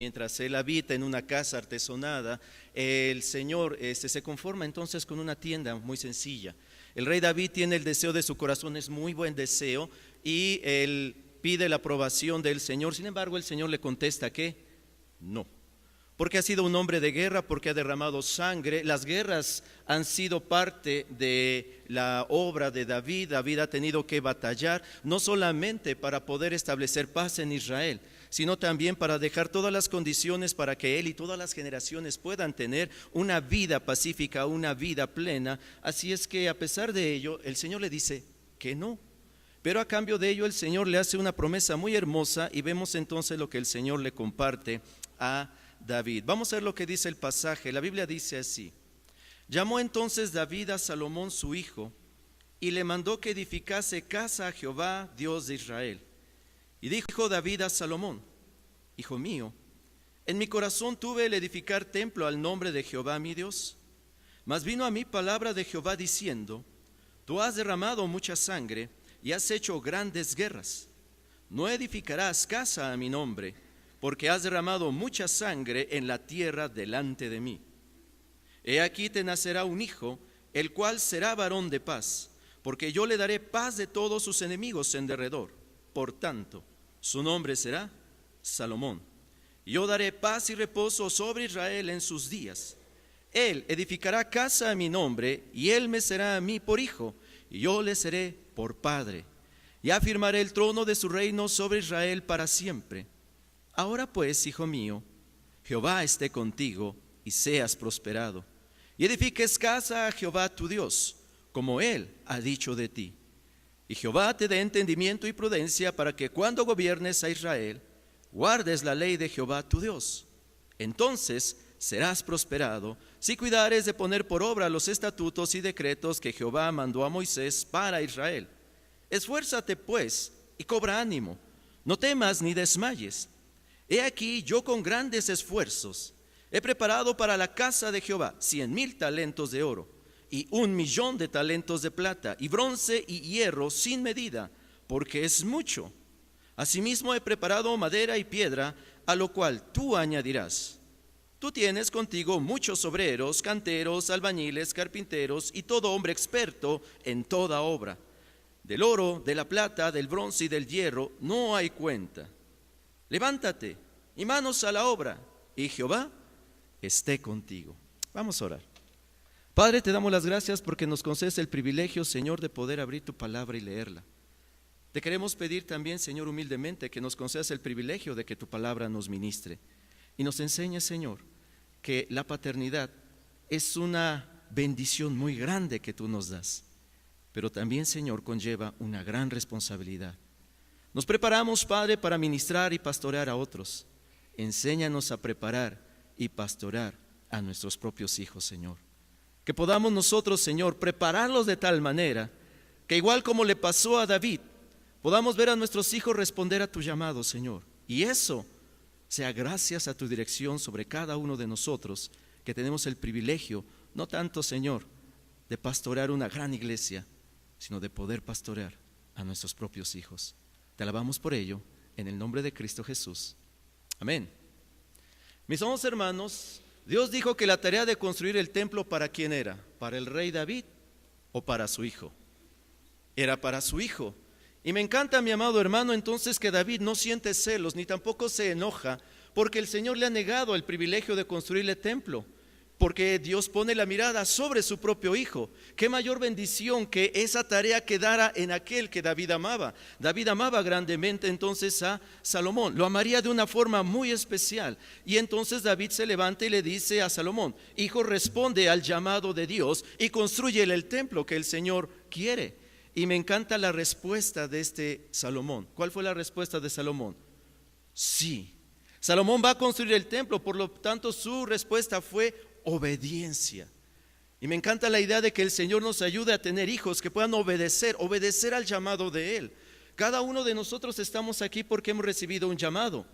Mientras él habita en una casa artesonada, el Señor se conforma entonces con una tienda muy sencilla. El rey David tiene el deseo de su corazón, es muy buen deseo, y él pide la aprobación del Señor. Sin embargo, el Señor le contesta que no, porque ha sido un hombre de guerra, porque ha derramado sangre. Las guerras han sido parte de la obra de David. David ha tenido que batallar, no solamente para poder establecer paz en Israel, sino también para dejar todas las condiciones para que él y todas las generaciones puedan tener una vida pacífica, una vida plena. Así es que a pesar de ello, el Señor le dice que no. Pero a cambio de ello, el Señor le hace una promesa muy hermosa, y vemos entonces lo que el Señor le comparte a David. Vamos a ver lo que dice el pasaje. La Biblia dice así: llamó entonces David a Salomón su hijo, y le mandó que edificase casa a Jehová, Dios de Israel. Y dijo David a Salomón: hijo mío, en mi corazón tuve el edificar templo al nombre de Jehová mi Dios. Mas vino a mí palabra de Jehová diciendo: tú has derramado mucha sangre y has hecho grandes guerras. No edificarás casa a mi nombre, porque has derramado mucha sangre en la tierra delante de mí. He aquí te nacerá un hijo, el cual será varón de paz, porque yo le daré paz de todos sus enemigos en derredor. Por tanto, su nombre será Salomón. Yo daré paz y reposo sobre Israel en sus días. Él edificará casa a mi nombre, y él me será a mí por hijo, y yo le seré por padre. Y afirmaré el trono de su reino sobre Israel para siempre. Ahora pues, hijo mío, Jehová esté contigo, y seas prosperado, y edifiques casa a Jehová tu Dios, como él ha dicho de ti. Y Jehová te dé entendimiento y prudencia, para que cuando gobiernes a Israel, guardes la ley de Jehová tu Dios. Entonces serás prosperado, si cuidares de poner por obra los estatutos y decretos que Jehová mandó a Moisés para Israel. Esfuérzate pues, y cobra ánimo, no temas ni desmayes. He aquí, yo con grandes esfuerzos he preparado para la casa de Jehová 100,000 talentos de oro, y 1,000,000 de talentos de plata, y bronce y hierro sin medida, porque es mucho. Asimismo he preparado madera y piedra, a lo cual tú añadirás. Tú tienes contigo muchos obreros, canteros, albañiles, carpinteros, y todo hombre experto en toda obra. Del oro, de la plata, del bronce y del hierro no hay cuenta. Levántate y manos a la obra, y Jehová esté contigo. Vamos a orar. Padre, te damos las gracias porque nos concedes el privilegio, Señor, de poder abrir tu palabra y leerla. Te queremos pedir también, Señor, humildemente, que nos concedas el privilegio de que tu palabra nos ministre y nos enseñe, Señor, que la paternidad es una bendición muy grande que tú nos das, pero también, Señor, conlleva una gran responsabilidad. Nos preparamos, Padre, para ministrar y pastorear a otros. Enséñanos a preparar y pastorear a nuestros propios hijos, Señor. Que podamos nosotros, Señor, prepararlos de tal manera que, igual como le pasó a David, podamos ver a nuestros hijos responder a tu llamado, Señor. Y eso sea gracias a tu dirección sobre cada uno de nosotros, que tenemos el privilegio, no tanto, Señor, de pastorear una gran iglesia, sino de poder pastorear a nuestros propios hijos. Te alabamos por ello, en el nombre de Cristo Jesús. Amén. Mis amados hermanos, Dios dijo que la tarea de construir el templo, ¿para quién era? ¿Para el rey David o para su hijo? Era para su hijo. Y me encanta, mi amado hermano, entonces, que David no siente celos ni tampoco se enoja porque el Señor le ha negado el privilegio de construirle templo, porque Dios pone la mirada sobre su propio hijo. Qué mayor bendición que esa tarea quedara en aquel que David amaba. David amaba grandemente entonces a Salomón, lo amaría de una forma muy especial. Y entonces David se levanta y le dice a Salomón: hijo, responde al llamado de Dios y constrúyele el templo que el Señor quiere. Y me encanta la respuesta de este Salomón. ¿Cuál fue la respuesta de Salomón? Sí. Salomón va a construir el templo, por lo tanto su respuesta fue obediencia. Y me encanta la idea de que el Señor nos ayude a tener hijos que puedan obedecer al llamado de Él. Cada uno de nosotros estamos aquí porque hemos recibido un llamado,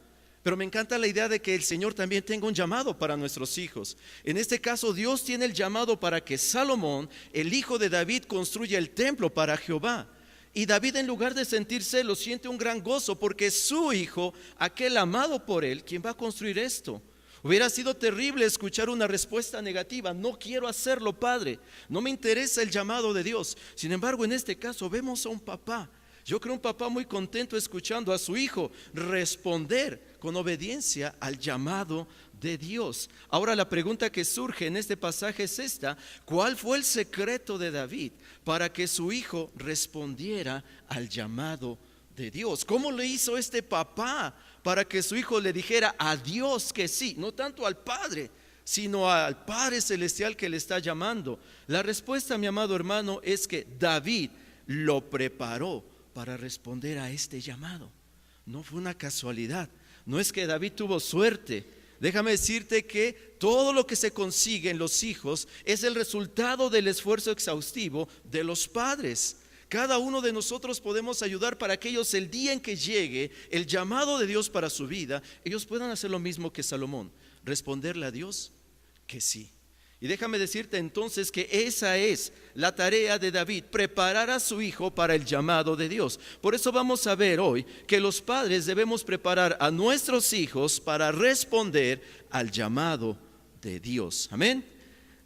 pero me encanta la idea de que el Señor también tenga un llamado para nuestros hijos. En este caso, Dios tiene el llamado para que Salomón, el hijo de David, construya el templo para Jehová. Y David, en lugar de sentir celos, siente un gran gozo porque es su hijo, aquel amado por él, quien va a construir esto. Hubiera sido terrible escuchar una respuesta negativa: no quiero hacerlo, padre, no me interesa el llamado de Dios. Sin embargo, en este caso vemos a un papá, yo creo un papá muy contento escuchando a su hijo responder con obediencia al llamado de Dios. Ahora la pregunta que surge en este pasaje es esta: ¿cuál fue el secreto de David para que su hijo respondiera al llamado de Dios? ¿Cómo le hizo este papá para que su hijo le dijera a Dios que sí? No tanto al Padre, sino al Padre Celestial que le está llamando. La respuesta, mi amado hermano, es que David lo preparó para responder a este llamado. No fue una casualidad, no es que David tuvo suerte. Déjame decirte que todo lo que se consigue en los hijos es el resultado del esfuerzo exhaustivo de los padres. Cada uno de nosotros podemos ayudar para que ellos, el día en que llegue el llamado de Dios para su vida, ellos puedan hacer lo mismo que Salomón: responderle a Dios que sí. Y déjame decirte entonces que esa es la tarea de David: preparar a su hijo para el llamado de Dios. Por eso vamos a ver hoy que los padres debemos preparar a nuestros hijos para responder al llamado de Dios. Amén.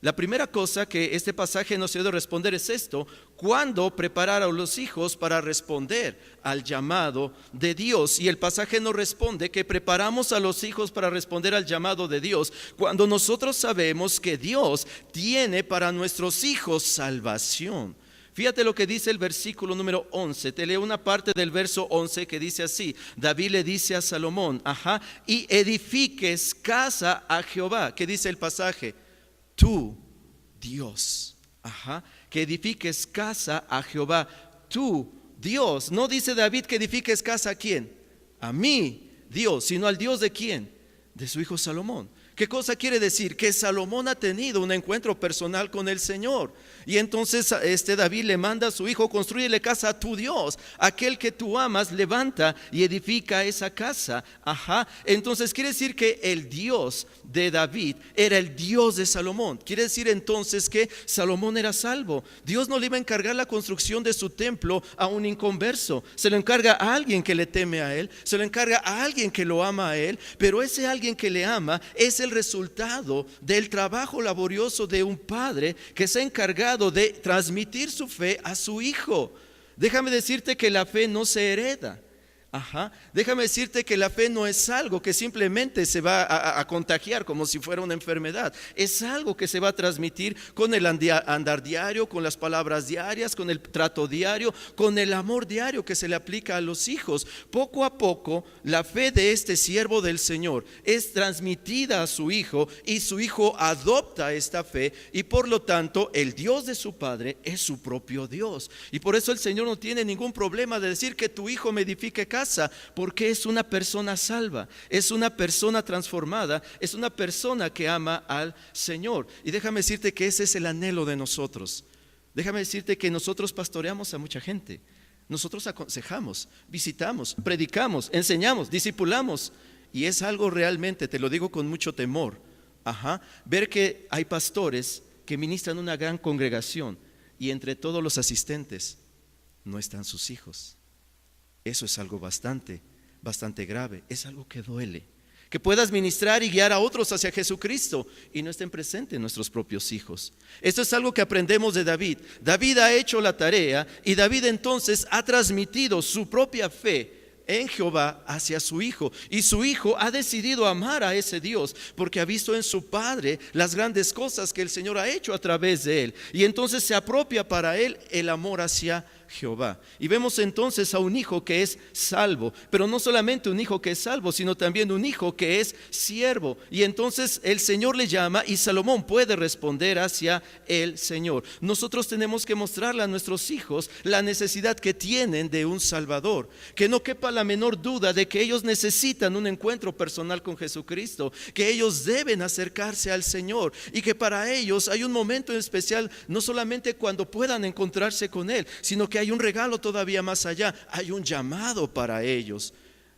La primera cosa que este pasaje nos ayuda a responder es esto: ¿cuándo preparar a los hijos para responder al llamado de Dios? Y el pasaje nos responde que preparamos a los hijos para responder al llamado de Dios cuando nosotros sabemos que Dios tiene para nuestros hijos salvación. Fíjate lo que dice el versículo número 11. Te leo una parte del verso 11 que dice así: David le dice a Salomón, y edifiques casa a Jehová. ¿Qué dice el pasaje? Tú, Dios, que edifiques casa a Jehová. Tú, Dios. No dice David que edifiques casa a quién, a mí, Dios, sino al Dios de quién, de su hijo Salomón. ¿Qué cosa quiere decir? Que Salomón ha tenido un encuentro personal con el Señor. Y entonces David le manda a su hijo: construyele casa a tu Dios, aquel que tú amas, levanta y edifica esa casa. Entonces quiere decir que el Dios de David era el Dios de Salomón. Quiere decir entonces que Salomón era salvo. Dios no le iba a encargar la construcción de su templo a un inconverso. Se lo encarga a alguien que le teme a él, se lo encarga a alguien que lo ama a él. Pero ese alguien que le ama es el resultado del trabajo laborioso de un padre que se ha encargado de transmitir su fe a su hijo. Déjame decirte que la fe no se hereda. Déjame decirte que la fe no es algo que simplemente se va a contagiar como si fuera una enfermedad. Es algo que se va a transmitir con el andar diario, con las palabras diarias, con el trato diario, con el amor diario que se le aplica a los hijos. Poco a poco la fe de este siervo del Señor es transmitida a su hijo, y su hijo adopta esta fe, y por lo tanto el Dios de su padre es su propio Dios. Y por eso el Señor no tiene ningún problema de decir que tu hijo me edifique casa, porque es una persona salva, es una persona transformada, es una persona que ama al Señor. Y déjame decirte que ese es el anhelo de nosotros. Déjame decirte que nosotros pastoreamos a mucha gente, nosotros aconsejamos, visitamos, predicamos, enseñamos, discipulamos, y es algo realmente, te lo digo con mucho temor, ver que hay pastores que ministran una gran congregación y entre todos los asistentes no están sus hijos. Eso es algo bastante grave, es algo que duele. Que puedas ministrar y guiar a otros hacia Jesucristo y no estén presentes nuestros propios hijos. Esto es algo que aprendemos de David. David ha hecho la tarea, y David entonces ha transmitido su propia fe en Jehová hacia su hijo, y su hijo ha decidido amar a ese Dios porque ha visto en su padre las grandes cosas que el Señor ha hecho a través de él, y entonces se apropia para él el amor hacia Jehová. Y vemos entonces a un hijo que es salvo, pero no solamente un hijo que es salvo, sino también un hijo que es siervo. Y entonces el Señor le llama, y Salomón puede responder hacia el Señor. Nosotros tenemos que mostrarle a nuestros hijos la necesidad que tienen de un Salvador, que no quepa la menor duda de que ellos necesitan un encuentro personal con Jesucristo, que ellos deben acercarse al Señor, y que para ellos hay un momento en especial, no solamente cuando puedan encontrarse con Él, sino que hay un regalo todavía más allá, hay un llamado para ellos.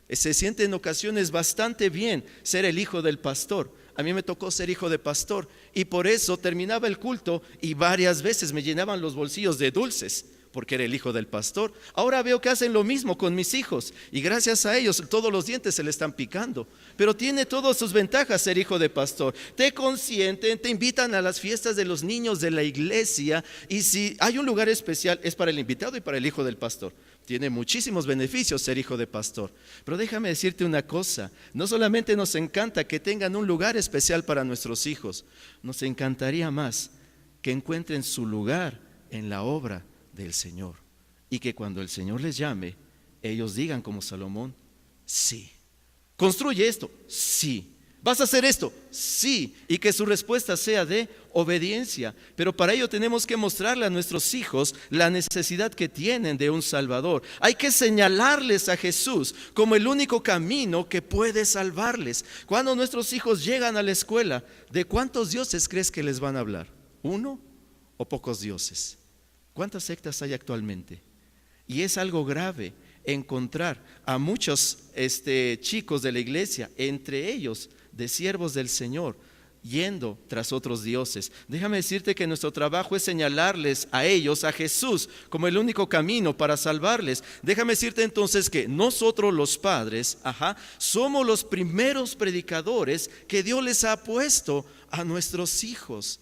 Se siente en ocasiones bastante bien ser el hijo del pastor. A mí me tocó ser hijo de pastor, y por eso terminaba el culto y varias veces me llenaban los bolsillos de dulces, porque era el hijo del pastor. Ahora veo que hacen lo mismo con mis hijos y gracias a ellos todos los dientes se le están picando. Pero tiene todas sus ventajas ser hijo de pastor. Te consienten, te invitan a las fiestas de los niños de la iglesia y si hay un lugar especial es para el invitado y para el hijo del pastor. Tiene muchísimos beneficios ser hijo de pastor. Pero déjame decirte una cosa, no solamente nos encanta que tengan un lugar especial para nuestros hijos, nos encantaría más que encuentren su lugar en la obra del Señor y que cuando el Señor les llame, ellos digan como Salomón, sí. ¿Construye esto? Sí. ¿Vas a hacer esto? Sí. Y que su respuesta sea de obediencia. Pero para ello tenemos que mostrarle a nuestros hijos la necesidad que tienen de un Salvador. Hay que señalarles a Jesús como el único camino que puede salvarles. Cuando nuestros hijos llegan a la escuela, ¿de cuántos dioses crees que les van a hablar? ¿Uno o pocos dioses? ¿Cuántas sectas hay actualmente? Y es algo grave encontrar a muchos chicos de la iglesia, entre ellos de siervos del Señor, yendo tras otros dioses. Déjame decirte que nuestro trabajo es señalarles a ellos, a Jesús, como el único camino para salvarles. Déjame decirte entonces que nosotros los padres, somos los primeros predicadores que Dios les ha puesto a nuestros hijos.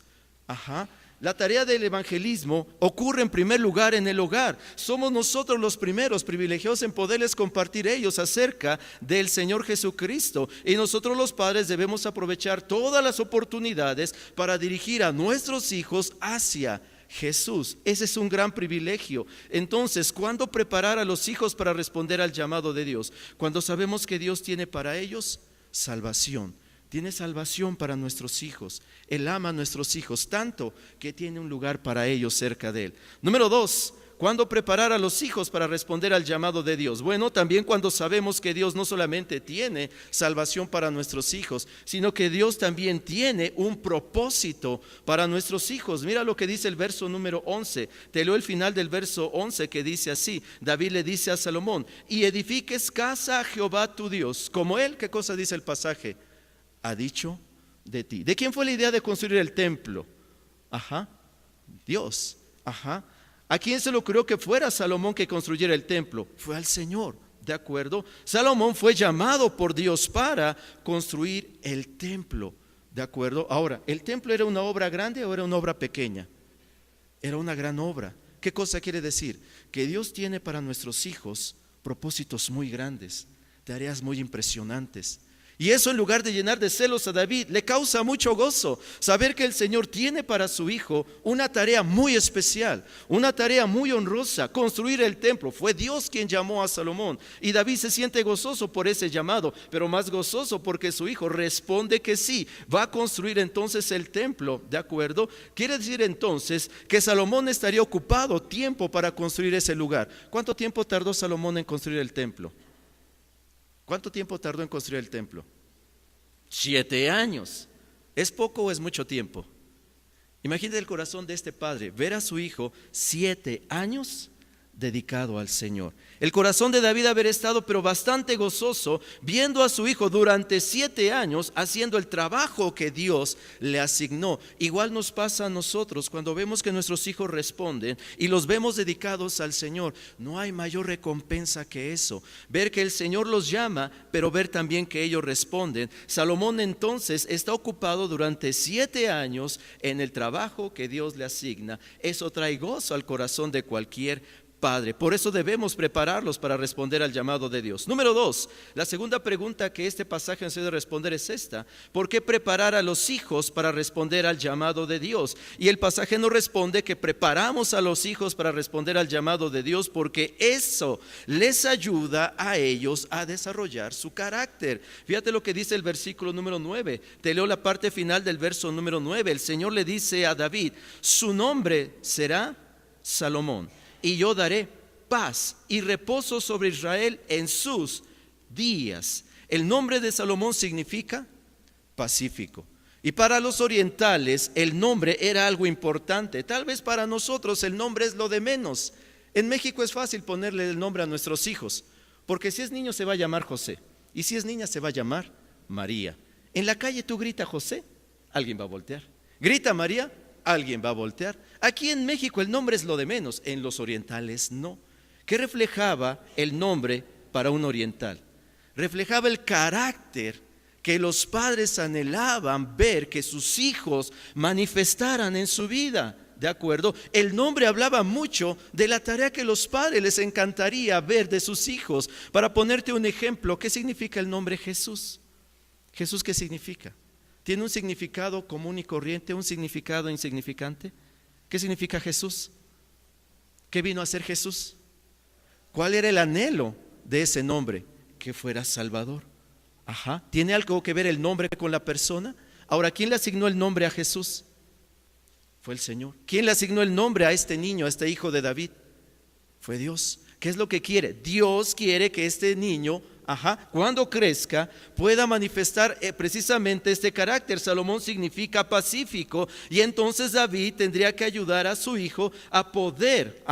La tarea del evangelismo ocurre en primer lugar en el hogar. Somos nosotros los primeros privilegiados en poderles compartir ellos acerca del Señor Jesucristo. Y nosotros los padres debemos aprovechar todas las oportunidades para dirigir a nuestros hijos hacia Jesús. Ese es un gran privilegio. Entonces, ¿cuándo preparar a los hijos para responder al llamado de Dios? Cuando sabemos que Dios tiene para ellos salvación. Tiene salvación para nuestros hijos. Él ama a nuestros hijos tanto que tiene un lugar para ellos cerca de Él. Número 2, ¿cuándo preparar a los hijos para responder al llamado de Dios? Bueno, también cuando sabemos que Dios no solamente tiene salvación para nuestros hijos, sino que Dios también tiene un propósito para nuestros hijos. Mira lo que dice el verso número 11. Te leo el final del verso 11 que dice así. David le dice a Salomón, y edifiques casa a Jehová tu Dios, como Él, ¿qué cosa dice el pasaje? Ha dicho de ti. ¿De quién fue la idea de construir el templo? Dios. ¿A quién se le ocurrió que fuera Salomón que construyera el templo? Fue al Señor, ¿de acuerdo? Salomón fue llamado por Dios para construir el templo, ¿de acuerdo? Ahora, ¿el templo era una obra grande o era una obra pequeña? Era una gran obra. ¿Qué cosa quiere decir? Que Dios tiene para nuestros hijos propósitos muy grandes, tareas muy impresionantes. Y eso, en lugar de llenar de celos a David, le causa mucho gozo saber que el Señor tiene para su hijo una tarea muy especial, una tarea muy honrosa, construir el templo. Fue Dios quien llamó a Salomón y David se siente gozoso por ese llamado, pero más gozoso porque su hijo responde que sí, va a construir entonces el templo, ¿de acuerdo? Quiere decir entonces que Salomón estaría ocupado tiempo para construir ese lugar. ¿Cuánto tiempo tardó Salomón en construir el templo? ¿Cuánto tiempo tardó en construir el templo? 7 años. ¿Es poco o es mucho tiempo? Imagínate el corazón de este padre, ver a su hijo 7 años dedicado al Señor. El corazón de David haber estado pero bastante gozoso viendo a su hijo durante 7 años haciendo el trabajo que Dios le asignó. Igual nos pasa a nosotros cuando vemos que nuestros hijos responden y los vemos dedicados al Señor. No hay mayor recompensa que eso, ver que el Señor los llama pero ver también que ellos responden. Salomón entonces está ocupado durante 7 años en el trabajo que Dios le asigna. Eso trae gozo al corazón de cualquier padre. Por eso debemos prepararlos para responder al llamado de Dios. Número 2, la segunda pregunta que este pasaje nos debe responder es esta: ¿por qué preparar a los hijos para responder al llamado de Dios? Y el pasaje nos responde que preparamos a los hijos para responder al llamado de Dios porque eso les ayuda a ellos a desarrollar su carácter. Fíjate lo que dice el versículo número 9. Te leo la parte final del verso número 9. El Señor le dice a David: su nombre será Salomón, y yo daré paz y reposo sobre Israel en sus días. El nombre de Salomón significa pacífico. Y para los orientales el nombre era algo importante. Tal vez para nosotros el nombre es lo de menos. En México es fácil ponerle el nombre a nuestros hijos, porque si es niño se va a llamar José y si es niña se va a llamar María. En la calle tú grita José, alguien va a voltear. Grita María, alguien va a voltear. Aquí en México el nombre es lo de menos, en los orientales no. ¿Qué reflejaba el nombre para un oriental? Reflejaba el carácter que los padres anhelaban ver que sus hijos manifestaran en su vida. ¿De acuerdo? El nombre hablaba mucho de la tarea que los padres les encantaría ver de sus hijos. Para ponerte un ejemplo, ¿qué significa el nombre Jesús? ¿Jesús qué significa? ¿Tiene un significado común y corriente, un significado insignificante? ¿Qué significa Jesús? ¿Qué vino a ser Jesús? ¿Cuál era el anhelo de ese nombre? Que fuera Salvador. Ajá. ¿Tiene algo que ver el nombre con la persona? Ahora, ¿quién le asignó el nombre a Jesús? Fue el Señor. ¿Quién le asignó el nombre a este niño, a este hijo de David? Fue Dios. ¿Qué es lo que quiere? Dios quiere que este niño, cuando crezca, pueda manifestar precisamente este carácter. Salomón significa pacífico, y entonces David tendría que ayudar a su hijo a poder,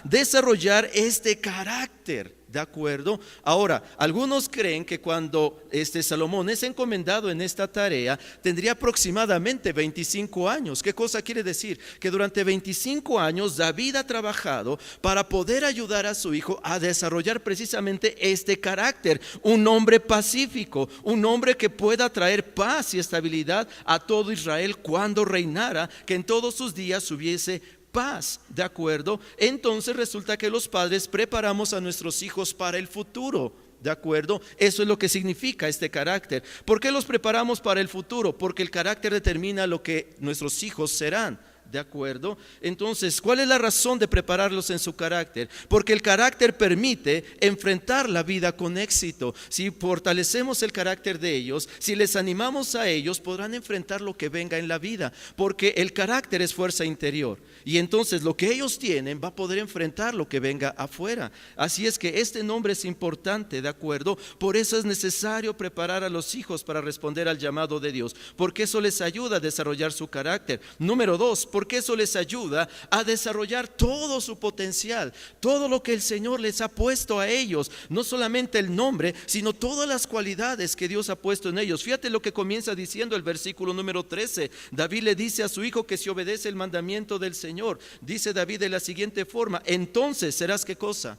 desarrollar este carácter. ¿De acuerdo? Ahora, algunos creen que cuando Salomón es encomendado en esta tarea, tendría aproximadamente 25 años. ¿Qué cosa quiere decir? Que durante 25 años David ha trabajado para poder ayudar a su hijo a desarrollar precisamente este carácter. Un hombre pacífico, un hombre que pueda traer paz y estabilidad a todo Israel cuando reinara, que en todos sus días hubiese paz. ¿De acuerdo? Entonces resulta que los padres preparamos a nuestros hijos para el futuro. ¿De acuerdo? Eso es lo que significa este carácter. ¿Por qué los preparamos para el futuro? Porque el carácter determina lo que nuestros hijos serán. ¿De acuerdo? Entonces, ¿cuál es la razón de prepararlos en su carácter? Porque el carácter permite enfrentar la vida con éxito. Si fortalecemos el carácter de ellos, si les animamos a ellos, podrán enfrentar lo que venga en la vida. Porque el carácter es fuerza interior. Y entonces lo que ellos tienen va a poder enfrentar lo que venga afuera. Así es que este nombre es importante, ¿de acuerdo? Por eso es necesario preparar a los hijos para responder al llamado de Dios. Porque eso les ayuda a desarrollar su carácter. Número 2, porque eso les ayuda a desarrollar todo su potencial, todo lo que el Señor les ha puesto a ellos, no solamente el nombre, sino todas las cualidades que Dios ha puesto en ellos. Fíjate lo que comienza diciendo el versículo número 13. David le dice a su hijo que si obedece el mandamiento del Señor, dice David de la siguiente forma: entonces serás, ¿qué cosa?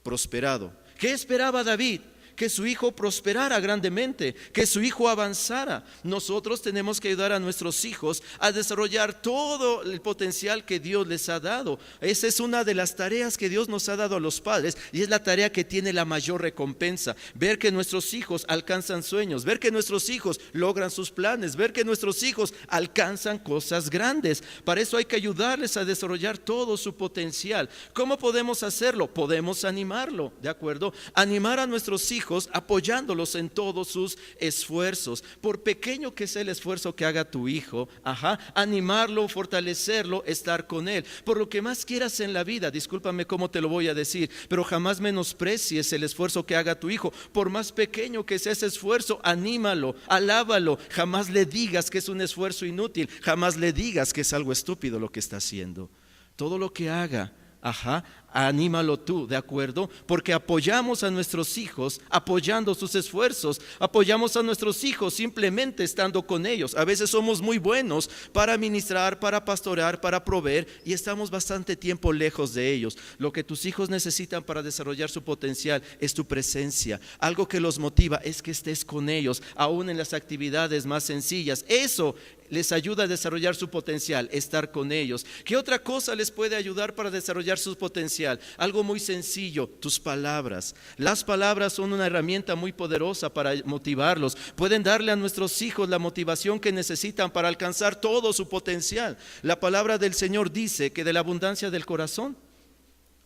Prosperado. ¿Qué esperaba David? Que su hijo prosperara grandemente, que su hijo avanzara. Nosotros tenemos que ayudar a nuestros hijos a desarrollar todo el potencial que Dios les ha dado. Esa es una de las tareas que Dios nos ha dado a los padres, y es la tarea que tiene la mayor recompensa. Ver que nuestros hijos alcanzan sueños, ver que nuestros hijos logran sus planes, ver que nuestros hijos alcanzan cosas grandes. Para eso hay que ayudarles a desarrollar todo su potencial. ¿Cómo podemos hacerlo? Podemos animarlo, ¿de acuerdo? Animar a nuestros hijos apoyándolos en todos sus esfuerzos. Por pequeño que sea el esfuerzo que haga tu hijo, animarlo, fortalecerlo, estar con él. Por lo que más quieras en la vida, discúlpame cómo te lo voy a decir, pero jamás menosprecies el esfuerzo que haga tu hijo. Por más pequeño que sea ese esfuerzo, anímalo, alábalo. Jamás le digas que es un esfuerzo inútil, jamás le digas que es algo estúpido lo que está haciendo. Todo lo que haga, anímalo tú, ¿de acuerdo? Porque apoyamos a nuestros hijos apoyando sus esfuerzos, apoyamos a nuestros hijos simplemente estando con ellos. A veces somos muy buenos para ministrar, para pastorear, para proveer, y estamos bastante tiempo lejos de ellos. Lo que tus hijos necesitan para desarrollar su potencial es tu presencia. Algo que los motiva es que estés con ellos, aún en las actividades más sencillas. Eso les ayuda a desarrollar su potencial, estar con ellos. ¿Qué otra cosa les puede ayudar para desarrollar su potencial? Algo muy sencillo: tus palabras. Las palabras son una herramienta muy poderosa para motivarlos. Pueden darle a nuestros hijos la motivación que necesitan para alcanzar todo su potencial. La palabra del Señor dice que de la abundancia del corazón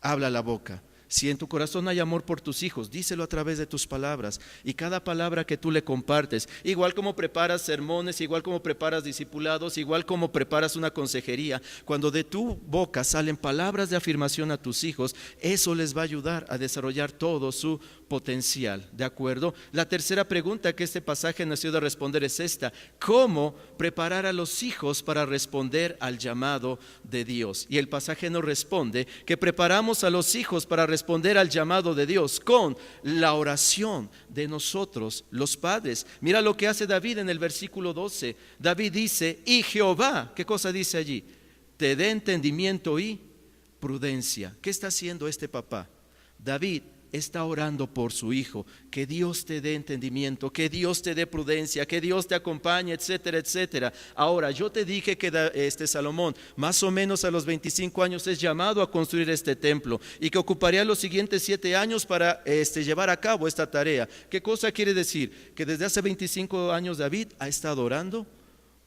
habla la boca. Si en tu corazón hay amor por tus hijos, díselo a través de tus palabras. Y cada palabra que tú le compartes, igual como preparas sermones, igual como preparas discipulados, igual como preparas una consejería, cuando de tu boca salen palabras de afirmación a tus hijos, eso les va a ayudar a desarrollar todo su potencial. ¿De acuerdo? La tercera pregunta que este pasaje nos ayuda a responder es esta: ¿cómo preparar a los hijos para responder al llamado de Dios? Y el pasaje nos responde que preparamos a los hijos para responder al llamado de Dios con la oración de nosotros, los padres. Mira lo que hace David en el versículo 12. David dice: y Jehová, ¿qué cosa dice allí? te dé entendimiento y prudencia. ¿Qué está haciendo este papá? David está orando por su hijo, que Dios te dé entendimiento, que Dios te dé prudencia, que Dios te acompañe, etcétera, etcétera. Ahora, yo te dije que Salomón, más o menos a los 25 años, es llamado a construir este templo y que ocuparía los siguientes 7 años para llevar a cabo esta tarea. ¿Qué cosa quiere decir? Que desde hace 25 años David ha estado orando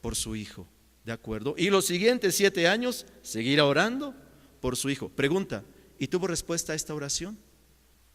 por su hijo, ¿de acuerdo? Y los siguientes 7 años seguirá orando por su hijo. Pregunta, ¿y tuvo respuesta a esta oración?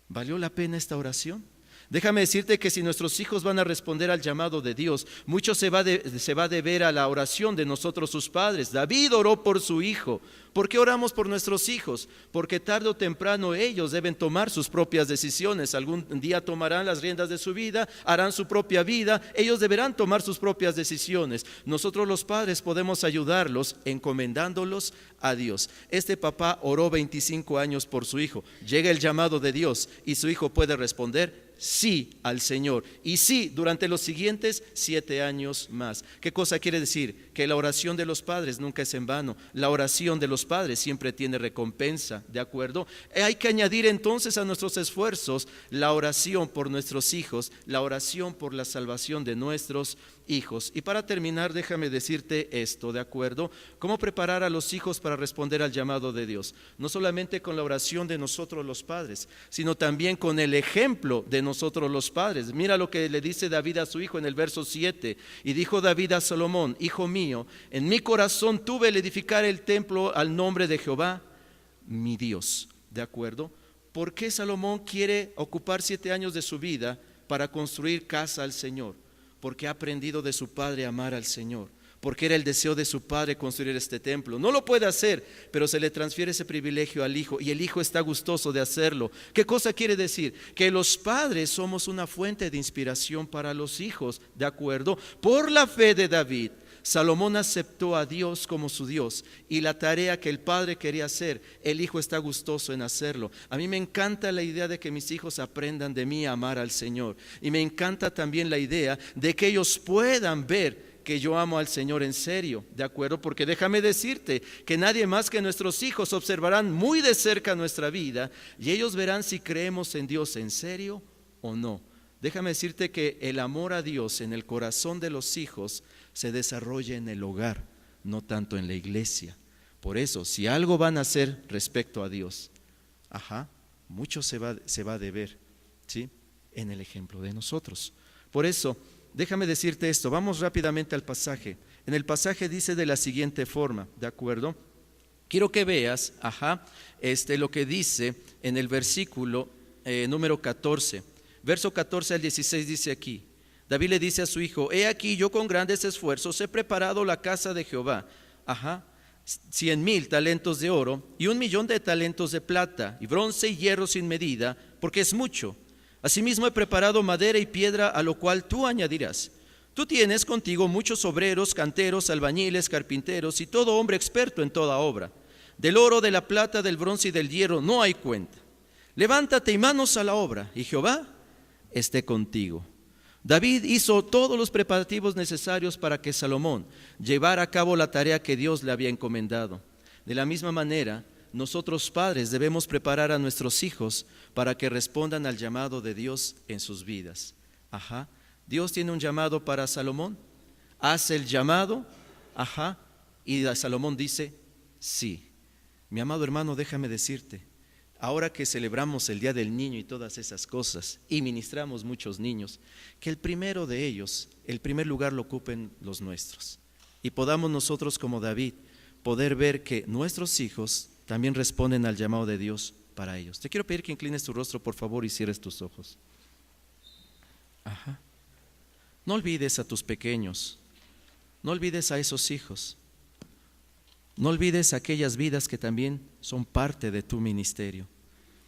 ¿Valió la pena esta oración? Déjame decirte que si nuestros hijos van a responder al llamado de Dios, mucho se va a deber a la oración de nosotros sus padres. David oró por su hijo. ¿Por qué oramos por nuestros hijos? Porque tarde o temprano ellos deben tomar sus propias decisiones. Algún día tomarán las riendas de su vida, harán su propia vida. Ellos deberán tomar sus propias decisiones. Nosotros los padres podemos ayudarlos encomendándolos a Dios. Este papá oró 25 años por su hijo. Llega el llamado de Dios y su hijo puede responder sí al Señor, y sí durante los siguientes 7 años más. ¿Qué cosa quiere decir? Que la oración de los padres nunca es en vano. La oración de los padres siempre tiene recompensa, ¿de acuerdo? Hay que añadir entonces a nuestros esfuerzos la oración por nuestros hijos, la oración por la salvación de nuestros hijos. Y para terminar, déjame decirte esto, ¿de acuerdo? ¿Cómo preparar a los hijos para responder al llamado de Dios? No solamente con la oración de nosotros los padres, sino también con el ejemplo de nosotros los padres. Mira lo que le dice David a su hijo en el verso 7. Y dijo David a Salomón: hijo mío, en mi corazón tuve el edificar el templo al nombre de Jehová, mi Dios. ¿De acuerdo? ¿Por qué Salomón quiere ocupar 7 años de su vida para construir casa al Señor? Porque ha aprendido de su padre a amar al Señor, porque era el deseo de su padre construir este templo. No lo puede hacer, pero se le transfiere ese privilegio al hijo y el hijo está gustoso de hacerlo. ¿Qué cosa quiere decir? Que los padres somos una fuente de inspiración para los hijos, ¿de acuerdo? Por la fe de David, Salomón aceptó a Dios como su Dios, y la tarea que el padre quería hacer, el hijo está gustoso en hacerlo. A mí me encanta la idea de que mis hijos aprendan de mí a amar al Señor, y me encanta también la idea de que ellos puedan ver que yo amo al Señor en serio, ¿de acuerdo? Porque déjame decirte que nadie más que nuestros hijos observarán muy de cerca nuestra vida y ellos verán si creemos en Dios en serio o no. Déjame decirte que el amor a Dios en el corazón de los hijos se desarrolla en el hogar, no tanto en la iglesia. Por eso, si algo van a hacer respecto a Dios, mucho se va a deber, ¿sí?, en el ejemplo de nosotros. Por eso, déjame decirte esto, vamos rápidamente al pasaje. En el pasaje dice de la siguiente forma, ¿de acuerdo? Quiero que veas, lo que dice en el versículo número 14. Verso 14 al 16 dice aquí: David le dice a su hijo: he aquí yo con grandes esfuerzos he preparado la casa de Jehová. 100,000 talentos de oro y 1,000,000 de talentos de plata, y bronce y hierro sin medida, porque es mucho. Asimismo he preparado madera y piedra, a lo cual tú añadirás. Tú tienes contigo muchos obreros, canteros, albañiles, carpinteros y todo hombre experto en toda obra. Del oro, de la plata, del bronce y del hierro no hay cuenta. Levántate y manos a la obra, y Jehová esté contigo. David hizo todos los preparativos necesarios para que Salomón llevara a cabo la tarea que Dios le había encomendado. De la misma manera, nosotros padres debemos preparar a nuestros hijos para que respondan al llamado de Dios en sus vidas. Dios tiene un llamado para Salomón, hace el llamado, y Salomón dice sí. Mi amado hermano, déjame decirte, ahora que celebramos el Día del Niño y todas esas cosas, y ministramos muchos niños, que el primero de ellos, el primer lugar lo ocupen los nuestros, y podamos nosotros como David poder ver que nuestros hijos también responden al llamado de Dios para ellos. Te quiero pedir que inclines tu rostro, por favor, y cierres tus ojos. No olvides a tus pequeños, no olvides a esos hijos, no olvides aquellas vidas que también son parte de tu ministerio.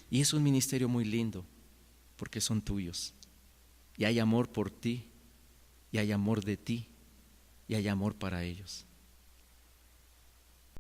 Y es un ministerio muy lindo, porque son tuyos. Y hay amor por ti, y hay amor de ti, y hay amor para ellos.